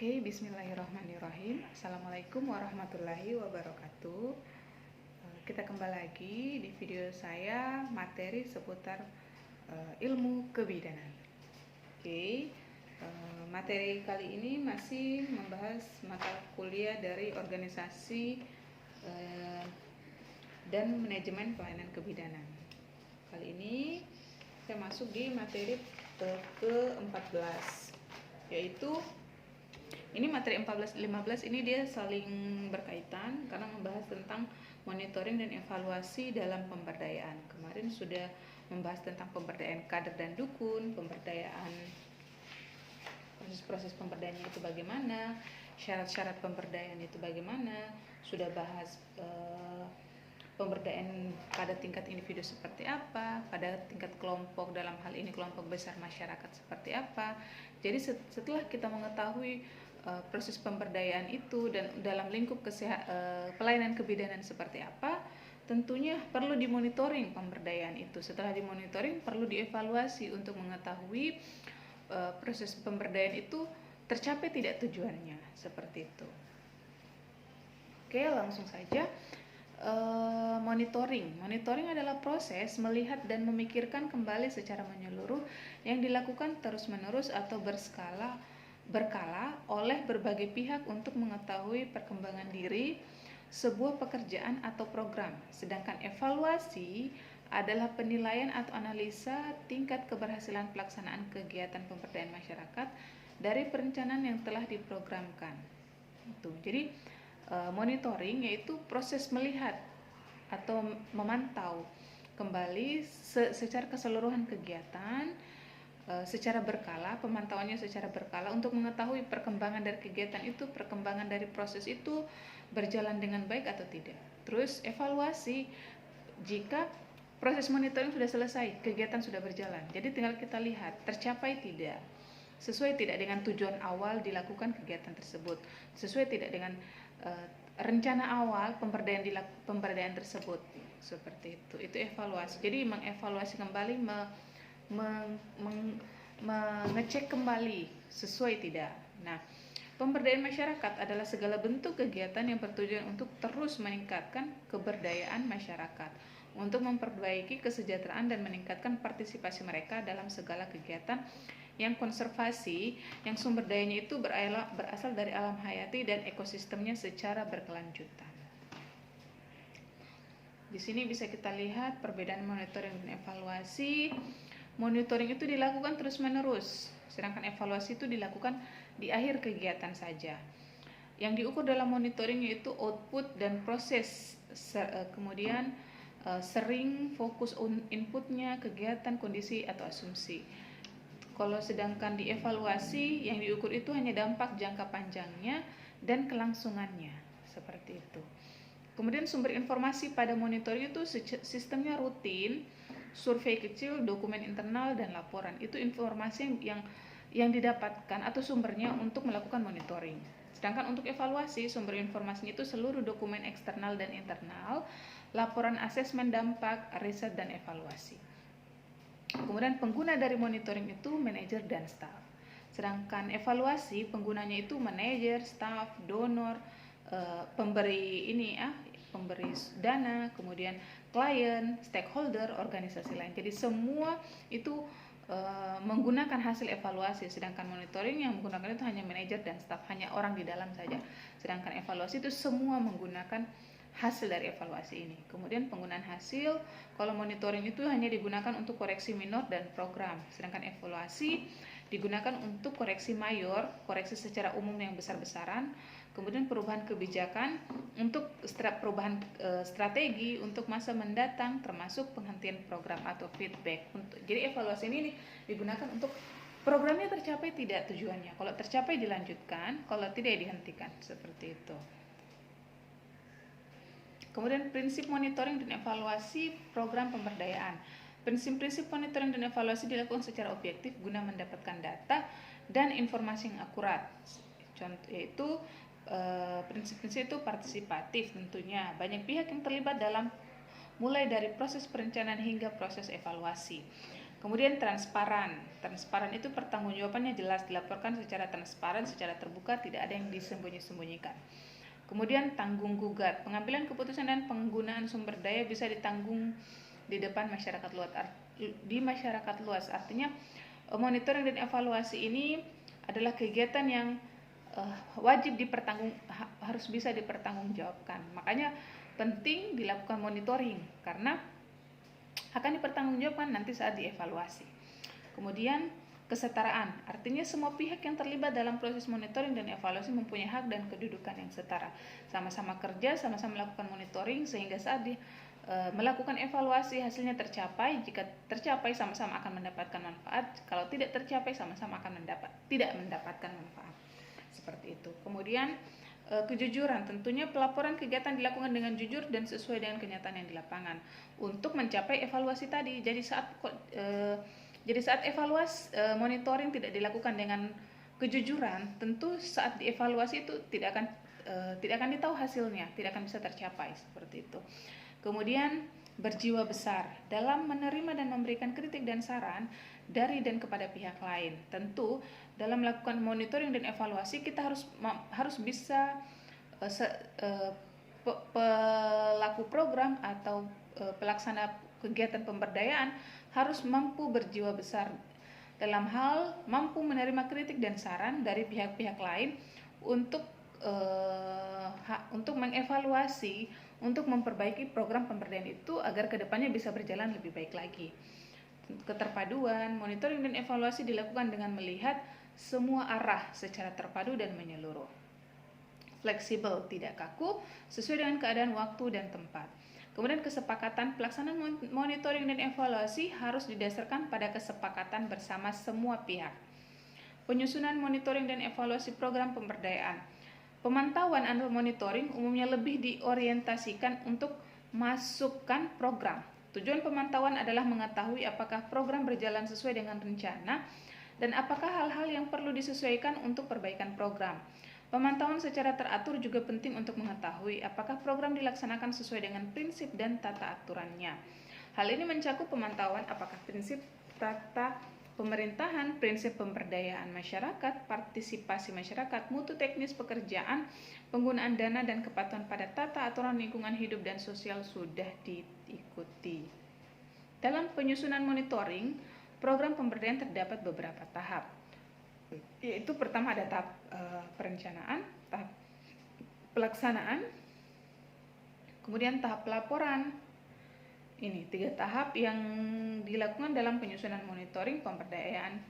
Oke, bismillahirrahmanirrahim. Assalamualaikum warahmatullahi wabarakatuh. Kita kembali lagi di video saya materi seputar ilmu kebidanan. Oke, materi kali ini masih membahas mata kuliah dari organisasi dan manajemen pelayanan kebidanan. Kali ini saya masuk di materi ke-14, yaitu ini materi 14-15 ini dia saling berkaitan karena membahas tentang monitoring dan evaluasi dalam pemberdayaan. Kemarin sudah membahas tentang pemberdayaan kader dan dukun, pemberdayaan proses-proses pemberdayaannya itu bagaimana, syarat-syarat pemberdayaan itu bagaimana, sudah bahas pemberdayaan pada tingkat individu seperti apa, pada tingkat kelompok, dalam hal ini kelompok besar masyarakat seperti apa. Jadi setelah kita mengetahui proses pemberdayaan itu dan dalam lingkup pelayanan kebidanan seperti apa, tentunya perlu dimonitoring pemberdayaan itu. Setelah dimonitoring perlu dievaluasi untuk mengetahui proses pemberdayaan itu tercapai tidak tujuannya, seperti itu. Oke, langsung saja. Monitoring adalah proses melihat dan memikirkan kembali secara menyeluruh yang dilakukan terus-menerus atau berkala oleh berbagai pihak untuk mengetahui perkembangan diri sebuah pekerjaan atau program. Sedangkan evaluasi adalah penilaian atau analisa tingkat keberhasilan pelaksanaan kegiatan pemberdayaan masyarakat dari perencanaan yang telah diprogramkan. Jadi monitoring yaitu proses melihat atau memantau kembali secara keseluruhan kegiatan secara berkala, pemantauannya secara berkala untuk mengetahui perkembangan dari kegiatan itu, perkembangan dari proses itu berjalan dengan baik atau tidak. Terus evaluasi jika proses monitoring sudah selesai, kegiatan sudah berjalan. Jadi tinggal kita lihat tercapai tidak, sesuai tidak dengan tujuan awal dilakukan kegiatan tersebut, sesuai tidak dengan rencana awal pemberdayaan tersebut, seperti itu. Itu evaluasi. Jadi mengevaluasi kembali, mengecek kembali sesuai tidak. Nah, pemberdayaan masyarakat adalah segala bentuk kegiatan yang bertujuan untuk terus meningkatkan keberdayaan masyarakat, untuk memperbaiki kesejahteraan dan meningkatkan partisipasi mereka dalam segala kegiatan yang konservasi, yang sumber dayanya itu berasal dari alam hayati dan ekosistemnya secara berkelanjutan. Di sini bisa kita lihat perbedaan monitoring dan evaluasi. Monitoring itu dilakukan terus-menerus, sedangkan evaluasi itu dilakukan di akhir kegiatan saja. Yang diukur dalam monitoring yaitu output dan proses, kemudian sering fokus inputnya, kegiatan, kondisi, atau asumsi. Kalau sedangkan di evaluasi yang diukur itu hanya dampak jangka panjangnya dan kelangsungannya, seperti itu. Kemudian sumber informasi pada monitoring itu sistemnya rutin, survei kecil, dokumen internal, dan laporan. Itu informasi yang didapatkan atau sumbernya untuk melakukan monitoring. Sedangkan untuk evaluasi, sumber informasinya itu seluruh dokumen eksternal dan internal, laporan asesmen dampak, riset, dan evaluasi. Kemudian pengguna dari monitoring itu manajer dan staff. Sedangkan evaluasi penggunanya itu manajer, staff, donor, pemberi dana, kemudian klien, stakeholder, organisasi lain. Jadi semua itu menggunakan hasil evaluasi, sedangkan monitoring yang menggunakan itu hanya manajer dan staff, hanya orang di dalam saja. Sedangkan evaluasi itu semua menggunakan hasil dari evaluasi ini. Kemudian penggunaan hasil, kalau monitoring itu hanya digunakan untuk koreksi minor dan program, sedangkan evaluasi digunakan untuk koreksi mayor, koreksi secara umum yang besar-besaran, kemudian perubahan kebijakan, untuk perubahan strategi untuk masa mendatang, termasuk penghentian program atau feedback. Jadi evaluasi ini digunakan untuk programnya tercapai tidak tujuannya. Kalau tercapai dilanjutkan, kalau tidak dihentikan, seperti itu. Kemudian prinsip monitoring dan evaluasi program pemberdayaan. Prinsip-prinsip monitoring dan evaluasi dilakukan secara objektif guna mendapatkan data dan informasi yang akurat. Contoh yaitu prinsip-prinsip itu partisipatif tentunya. Banyak pihak yang terlibat dalam mulai dari proses perencanaan hingga proses evaluasi. Kemudian transparan. Transparan itu pertanggungjawabannya jelas, dilaporkan secara transparan, secara terbuka, tidak ada yang disembunyi-sembunyikan. Kemudian tanggung gugat. Pengambilan keputusan dan penggunaan sumber daya bisa ditanggung di depan masyarakat luas. Artinya monitoring dan evaluasi ini adalah kegiatan yang wajib harus bisa dipertanggungjawabkan. Makanya penting dilakukan monitoring karena akan dipertanggungjawabkan nanti saat dievaluasi. Kemudian kesetaraan, artinya semua pihak yang terlibat dalam proses monitoring dan evaluasi mempunyai hak dan kedudukan yang setara. Sama-sama kerja, sama-sama melakukan monitoring sehingga saat melakukan evaluasi hasilnya tercapai. Jika tercapai sama-sama akan mendapatkan manfaat, kalau tidak tercapai sama-sama akan tidak mendapatkan manfaat. Seperti itu. Kemudian kejujuran, tentunya pelaporan kegiatan dilakukan dengan jujur dan sesuai dengan kenyataan yang di lapangan untuk mencapai evaluasi tadi. Jadi saat evaluasi monitoring tidak dilakukan dengan kejujuran, tentu saat dievaluasi itu tidak akan ditahu hasilnya, tidak akan bisa tercapai seperti itu. Kemudian berjiwa besar dalam menerima dan memberikan kritik dan saran dari dan kepada pihak lain. Tentu dalam melakukan monitoring dan evaluasi kita harus bisa pelaku program atau pelaksana kegiatan pemberdayaan harus mampu berjiwa besar dalam hal mampu menerima kritik dan saran dari pihak-pihak lain untuk mengevaluasi, untuk memperbaiki program pemberdayaan itu agar kedepannya bisa berjalan lebih baik lagi. Keterpaduan, monitoring dan evaluasi dilakukan dengan melihat semua arah secara terpadu dan menyeluruh. Fleksibel, tidak kaku, sesuai dengan keadaan waktu dan tempat. Kemudian kesepakatan, pelaksanaan monitoring dan evaluasi harus didasarkan pada kesepakatan bersama semua pihak. Penyusunan monitoring dan evaluasi program pemberdayaan. Pemantauan atau monitoring umumnya lebih diorientasikan untuk masukkan program. Tujuan pemantauan adalah mengetahui apakah program berjalan sesuai dengan rencana dan apakah hal-hal yang perlu disesuaikan untuk perbaikan program. Pemantauan secara teratur juga penting untuk mengetahui apakah program dilaksanakan sesuai dengan prinsip dan tata aturannya. Hal ini mencakup pemantauan apakah prinsip tata pemerintahan, prinsip pemberdayaan masyarakat, partisipasi masyarakat, mutu teknis pekerjaan, penggunaan dana dan kepatuhan pada tata aturan lingkungan hidup dan sosial sudah diikuti. Dalam penyusunan monitoring, program pemberdayaan terdapat beberapa tahap. Yaitu pertama ada tahap perencanaan, tahap pelaksanaan, kemudian tahap pelaporan. Ini 3 tahap yang dilakukan dalam penyusunan monitoring pemberdayaan,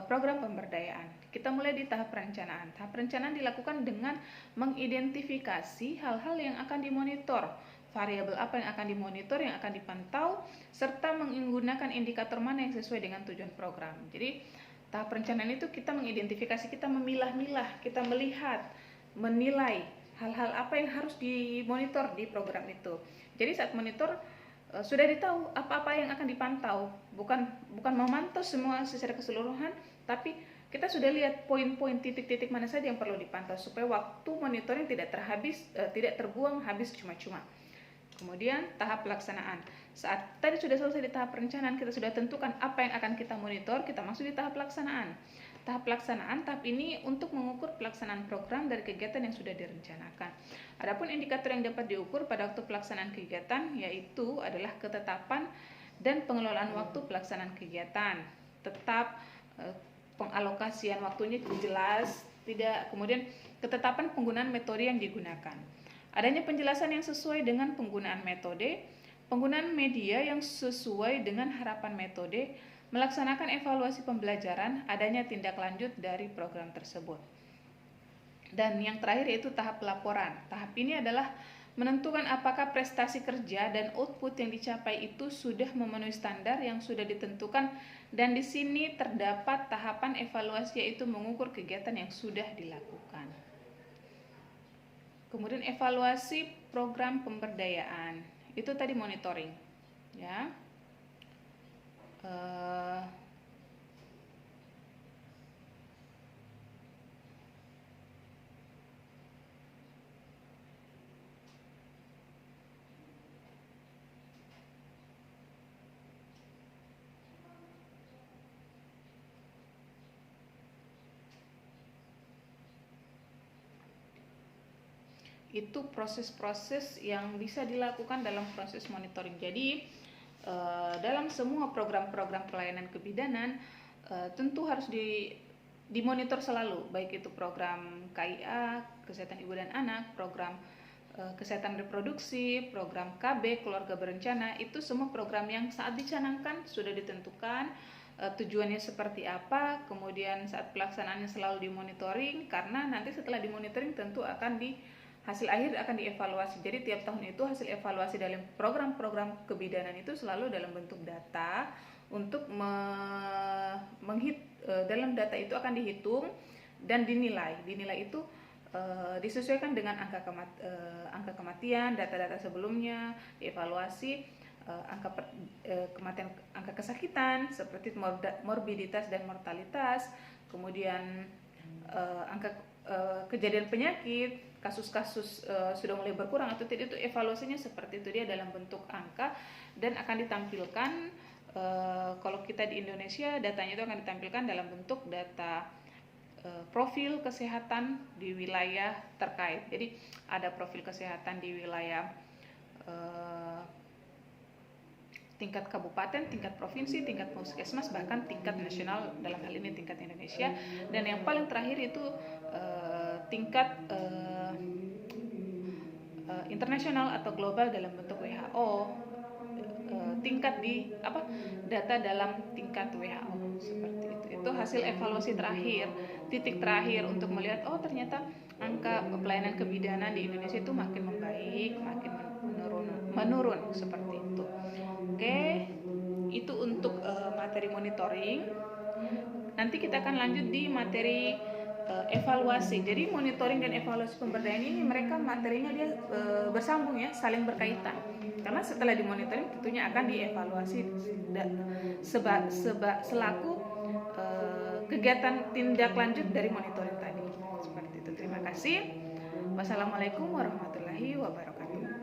program pemberdayaan. Kita mulai di tahap perencanaan. Tahap perencanaan dilakukan dengan mengidentifikasi hal-hal yang akan dimonitor, variabel apa yang akan dimonitor, yang akan dipantau, serta menggunakan indikator mana yang sesuai dengan tujuan program. Jadi tahap perencanaan itu kita mengidentifikasi, kita memilah-milah, kita melihat, menilai hal-hal apa yang harus dimonitor di program itu. Jadi saat monitor sudah ditahu apa-apa yang akan dipantau, bukan memantau semua secara keseluruhan, tapi kita sudah lihat poin-poin titik-titik mana saja yang perlu dipantau supaya waktu monitoring tidak terbuang habis cuma-cuma. Kemudian tahap pelaksanaan. Saat tadi sudah selesai di tahap perencanaan, kita sudah tentukan apa yang akan kita monitor, kita masuk di tahap pelaksanaan. Tahap pelaksanaan, tahap ini untuk mengukur pelaksanaan program dari kegiatan yang sudah direncanakan. Adapun indikator yang dapat diukur pada waktu pelaksanaan kegiatan yaitu adalah ketetapan dan pengelolaan waktu pelaksanaan kegiatan. Tetap pengalokasian waktunya jelas, tidak, kemudian ketetapan penggunaan metode yang digunakan. Adanya penjelasan yang sesuai dengan penggunaan metode, penggunaan media yang sesuai dengan harapan metode, melaksanakan evaluasi pembelajaran, adanya tindak lanjut dari program tersebut. Dan yang terakhir yaitu tahap pelaporan. Tahap ini adalah menentukan apakah prestasi kerja dan output yang dicapai itu sudah memenuhi standar yang sudah ditentukan, dan di sini terdapat tahapan evaluasi yaitu mengukur kegiatan yang sudah dilakukan. Kemudian evaluasi program pemberdayaan. Itu tadi monitoring, ya. Itu proses-proses yang bisa dilakukan dalam proses monitoring. Jadi dalam semua program-program pelayanan kebidanan tentu harus dimonitor selalu, baik itu program KIA, kesehatan ibu dan anak, program kesehatan reproduksi, program KB, keluarga berencana. Itu semua program yang saat dicanangkan sudah ditentukan tujuannya seperti apa, kemudian saat pelaksanaannya selalu dimonitoring, karena nanti setelah dimonitoring tentu akan hasil akhir akan dievaluasi. Jadi tiap tahun itu hasil evaluasi dalam program-program kebidanan itu selalu dalam bentuk data untuk dalam data itu akan dihitung dan dinilai. Dinilai itu disesuaikan dengan angka kematian, data-data sebelumnya, dievaluasi kematian, angka kesakitan seperti morbiditas dan mortalitas, kemudian angka kejadian penyakit, kasus-kasus sudah mulai berkurang atau tidak, itu evaluasinya seperti itu, dia dalam bentuk angka dan akan ditampilkan. Kalau kita di Indonesia datanya itu akan ditampilkan dalam bentuk data profil kesehatan di wilayah terkait. Jadi ada profil kesehatan di wilayah tingkat kabupaten, tingkat provinsi, tingkat puskesmas, bahkan tingkat nasional, dalam hal ini tingkat Indonesia. Dan yang paling terakhir itu tingkat internasional atau global dalam bentuk WHO, tingkat data dalam tingkat WHO, seperti itu. Itu hasil evaluasi terakhir, titik terakhir untuk melihat ternyata angka pelayanan kebidanan di Indonesia itu makin membaik, makin menurun seperti itu. Oke, itu untuk materi monitoring. Nanti kita akan lanjut di materi evaluasi. Jadi monitoring dan evaluasi pemberdayaan ini mereka materinya dia bersambung ya, saling berkaitan. Karena setelah dimonitoring tentunya akan dievaluasi selaku kegiatan tindak lanjut dari monitoring tadi. Seperti itu. Terima kasih. Wassalamualaikum warahmatullahi wabarakatuh.